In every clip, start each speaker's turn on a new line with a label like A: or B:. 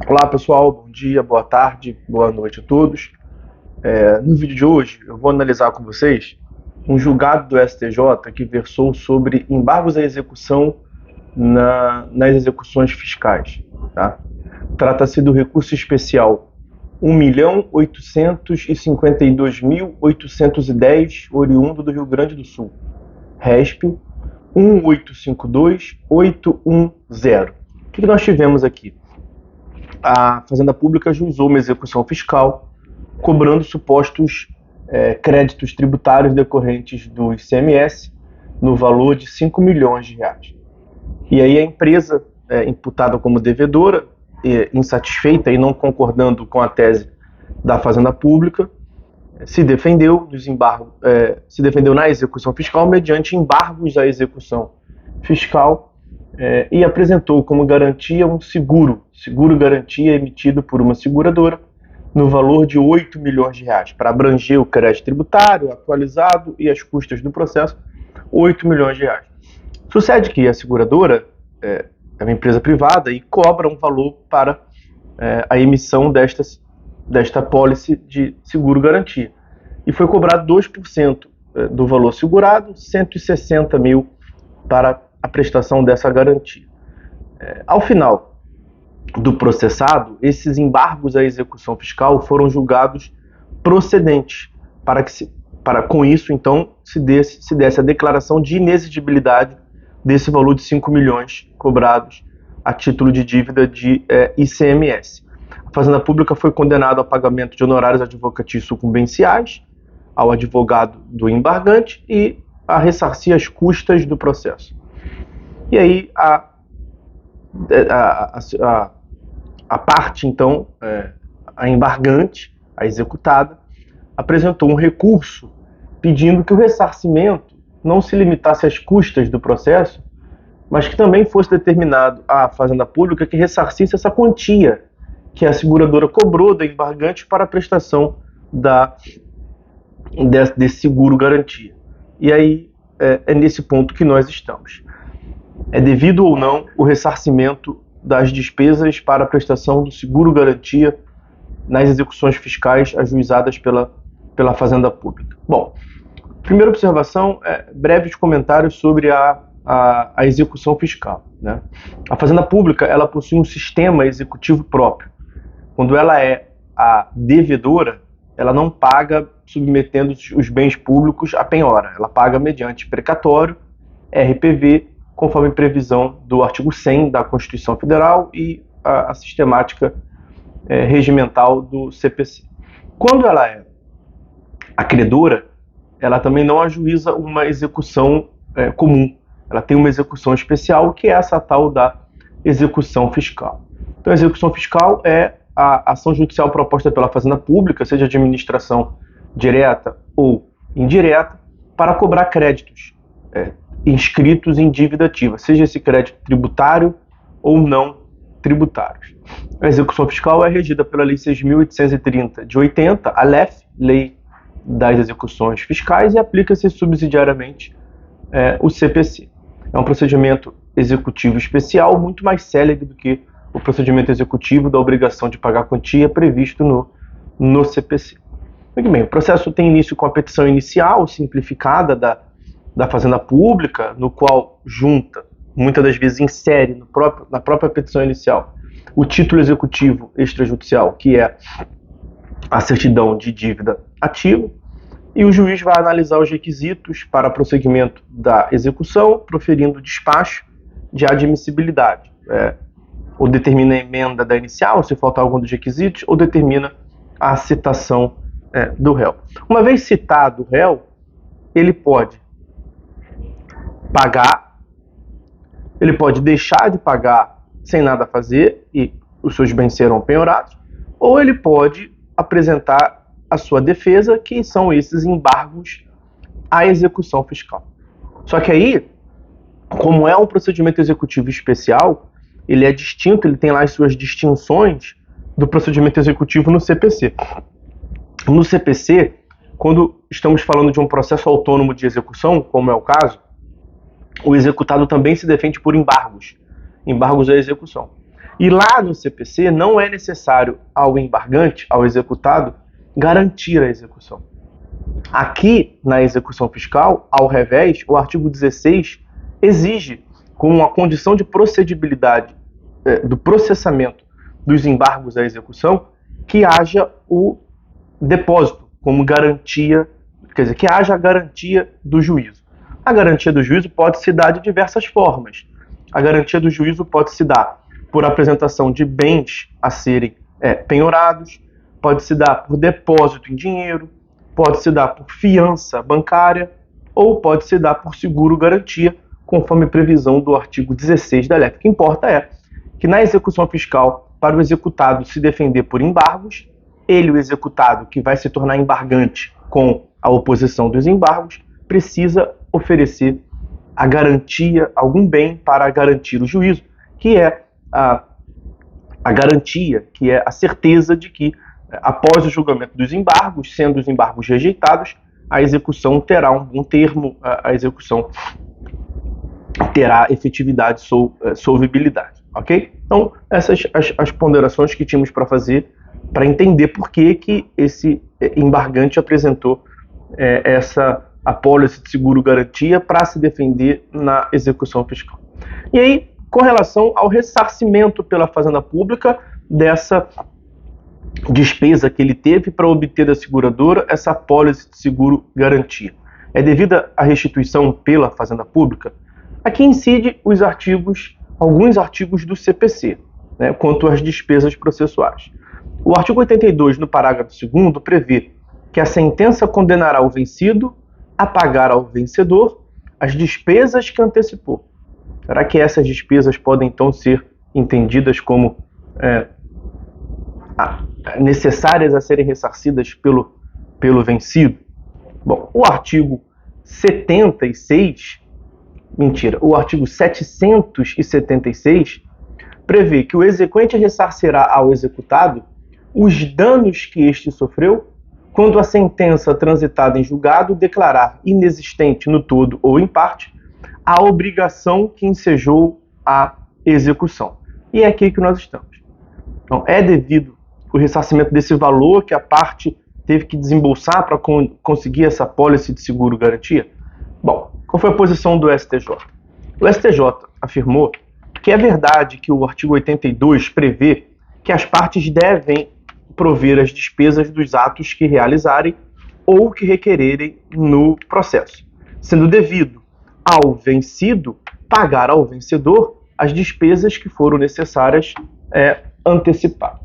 A: Olá pessoal, bom dia, boa tarde, boa noite a todos. No vídeo de hoje eu vou analisar com vocês um julgado do STJ que versou sobre embargos à execução nas execuções fiscais. Tá? Trata-se do recurso especial 1.852.810, oriundo do Rio Grande do Sul, RESP 1852810. O que nós tivemos aqui? A Fazenda Pública ajuizou uma execução fiscal cobrando supostos créditos tributários decorrentes do ICMS no valor de 5 milhões de reais. E aí a empresa, imputada como devedora, insatisfeita e não concordando com a tese da Fazenda Pública, se defendeu na execução fiscal mediante embargos à execução fiscal e apresentou como garantia um seguro-garantia emitido por uma seguradora no valor de 8 milhões de reais, para abranger o crédito tributário atualizado e as custas do processo, 8 milhões de reais. Sucede que a seguradora é uma empresa privada e cobra um valor para a emissão desta pólice de seguro-garantia. E foi cobrado 2% do valor segurado, 160 mil para a prestação dessa garantia. Ao final do processado, esses embargos à execução fiscal foram julgados procedentes, para com isso, então, se desse a declaração de inexigibilidade desse valor de 5 milhões cobrados a título de dívida de ICMS. A Fazenda Pública foi condenada ao pagamento de honorários advocatícios sucumbenciais ao advogado do embargante e a ressarcir as custas do processo. E aí a parte, então, a embargante, a executada, apresentou um recurso pedindo que o ressarcimento não se limitasse às custas do processo, mas que também fosse determinado à Fazenda Pública que ressarcisse essa quantia que a seguradora cobrou da embargante para a prestação desse seguro-garantia. E aí é nesse ponto que nós estamos. É devido ou não o ressarcimento das despesas para a prestação do seguro-garantia nas execuções fiscais ajuizadas pela Fazenda Pública? Bom, primeira observação, breves comentários sobre a execução fiscal. Né? A Fazenda Pública ela possui um sistema executivo próprio. Quando ela é a devedora, ela não paga submetendo os bens públicos à penhora. Ela paga mediante precatório, RPV, conforme previsão do artigo 100 da Constituição Federal e a sistemática regimental do CPC. Quando ela é a credora, ela também não ajuiza uma execução comum. Ela tem uma execução especial, que é essa tal da execução fiscal. Então, a execução fiscal é a ação judicial proposta pela Fazenda Pública, seja de administração direta ou indireta, para cobrar créditos inscritos em dívida ativa, seja esse crédito tributário ou não tributários. A execução fiscal é regida pela Lei 6.830 de 80, a LEF, Lei das Execuções Fiscais, e aplica-se subsidiariamente o CPC. É um procedimento executivo especial muito mais célere do que o procedimento executivo da obrigação de pagar quantia previsto no CPC. Muito bem, o processo tem início com a petição inicial simplificada da Fazenda Pública, no qual junta, muitas das vezes insere na própria petição inicial, o título executivo extrajudicial, que é a certidão de dívida ativa, e o juiz vai analisar os requisitos para prosseguimento da execução, proferindo despacho de admissibilidade. Ou determina a emenda da inicial, se faltar algum dos requisitos, ou determina a citação do réu. Uma vez citado o réu, ele pode pagar, ele pode deixar de pagar sem nada fazer e os seus bens serão penhorados, ou ele pode apresentar a sua defesa, que são esses embargos à execução fiscal. Só que aí, como é um procedimento executivo especial, ele é distinto, ele tem lá as suas distinções do procedimento executivo no CPC. No CPC, quando estamos falando de um processo autônomo de execução, como é o caso, o executado também se defende por embargos à execução. E lá no CPC não é necessário ao embargante, ao executado, garantir a execução. Aqui, na execução fiscal, ao revés, o artigo 16 exige, como uma condição de procedibilidade do processamento dos embargos à execução, que haja o depósito como garantia, quer dizer, que haja a garantia do juízo. A garantia do juízo pode se dar de diversas formas. A garantia do juízo pode se dar por apresentação de bens a serem penhorados, pode se dar por depósito em dinheiro, pode se dar por fiança bancária ou pode se dar por seguro-garantia, conforme previsão do artigo 16 da LEP. O que importa é que na execução fiscal, para o executado se defender por embargos, ele, o executado, que vai se tornar embargante com a oposição dos embargos, precisa oferecer a garantia, algum bem para garantir o juízo, que é a garantia, que é a certeza de que, após o julgamento dos embargos, sendo os embargos rejeitados, a execução terá um bom termo, a execução terá efetividade, solvibilidade, ok? Então, essas as ponderações que tínhamos para fazer para entender por que esse embargante apresentou essa apólice de seguro-garantia para se defender na execução fiscal. E aí, com relação ao ressarcimento pela Fazenda Pública dessa despesa que ele teve para obter da seguradora essa apólice de seguro-garantia. É devida à restituição pela Fazenda Pública? Aqui incide alguns artigos do CPC, né, quanto às despesas processuais. O artigo 82, no parágrafo 2º, prevê que a sentença condenará o vencido a pagar ao vencedor as despesas que antecipou. Será que essas despesas podem, então, ser entendidas como necessárias a serem ressarcidas pelo vencido? Bom, o artigo 776 prevê que o exequente ressarcirá ao executado os danos que este sofreu quando a sentença transitada em julgado declarar inexistente no todo ou em parte a obrigação que ensejou a execução. E é aqui que nós estamos. Então, é devido o ressarcimento desse valor que a parte teve que desembolsar para conseguir essa apólice de seguro-garantia? Bom, qual foi a posição do STJ? O STJ afirmou que é verdade que o artigo 82 prevê que as partes devem prover as despesas dos atos que realizarem ou que requererem no processo, sendo devido ao vencido pagar ao vencedor as despesas que foram necessárias antecipar.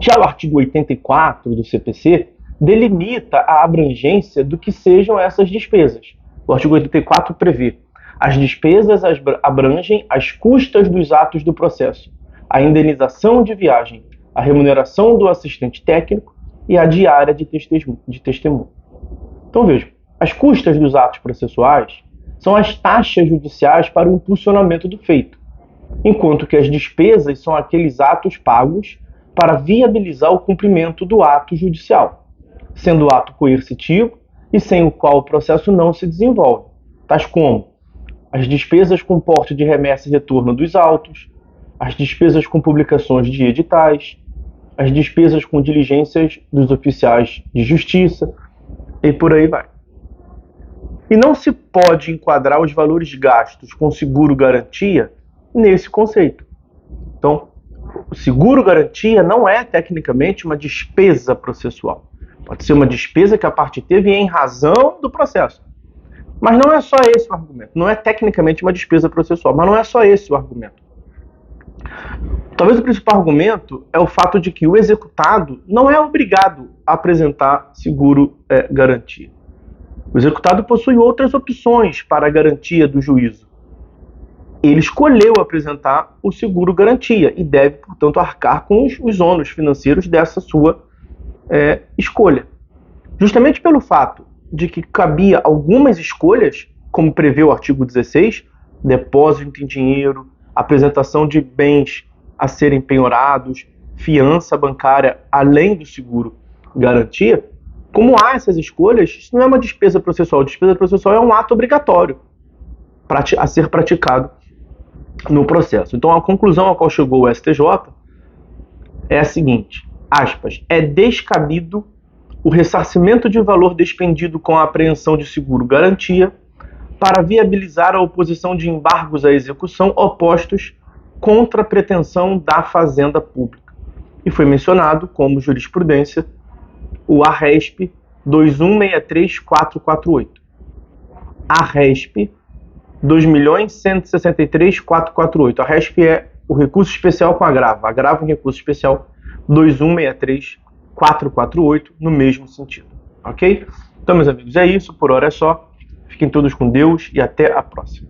A: Já o artigo 84 do CPC delimita a abrangência do que sejam essas despesas. O artigo 84 prevê: as despesas abrangem as custas dos atos do processo, a indenização de viagem, a remuneração do assistente técnico e a diária de testemunho. Então vejam, as custas dos atos processuais são as taxas judiciais para o impulsionamento do feito, enquanto que as despesas são aqueles atos pagos para viabilizar o cumprimento do ato judicial, sendo o ato coercitivo e sem o qual o processo não se desenvolve, tais como as despesas com porte de remessa e retorno dos autos, as despesas com publicações de editais, as despesas com diligências dos oficiais de justiça e por aí vai. E não se pode enquadrar os valores gastos com seguro-garantia nesse conceito. Então, o seguro-garantia não é tecnicamente uma despesa processual. Pode ser uma despesa que a parte teve em razão do processo. Mas não é só esse o argumento. Não é tecnicamente uma despesa processual, mas não é só esse o argumento. Talvez o principal argumento é o fato de que o executado não é obrigado a apresentar seguro-garantia. O executado possui outras opções para a garantia do juízo. Ele escolheu apresentar o seguro-garantia e deve, portanto, arcar com os ônus financeiros dessa sua escolha. Justamente pelo fato de que cabia algumas escolhas, como prevê o artigo 16, depósito em dinheiro, apresentação de bens a serem penhorados, fiança bancária além do seguro-garantia, como há essas escolhas, isso não é uma despesa processual. A despesa processual é um ato obrigatório a ser praticado no processo. Então a conclusão a qual chegou o STJ é a seguinte, aspas, é descabido o ressarcimento de valor despendido com a apreensão de seguro-garantia para viabilizar a oposição de embargos à execução opostos contra a pretensão da Fazenda Pública. E foi mencionado como jurisprudência o ARRESP 2163448. ARRESP 2.163.448. ARRESP é o recurso especial com agravo em recurso especial 2163448, no mesmo sentido. Ok? Então, meus amigos, é isso. Por hora é só. Fiquem todos com Deus e até a próxima.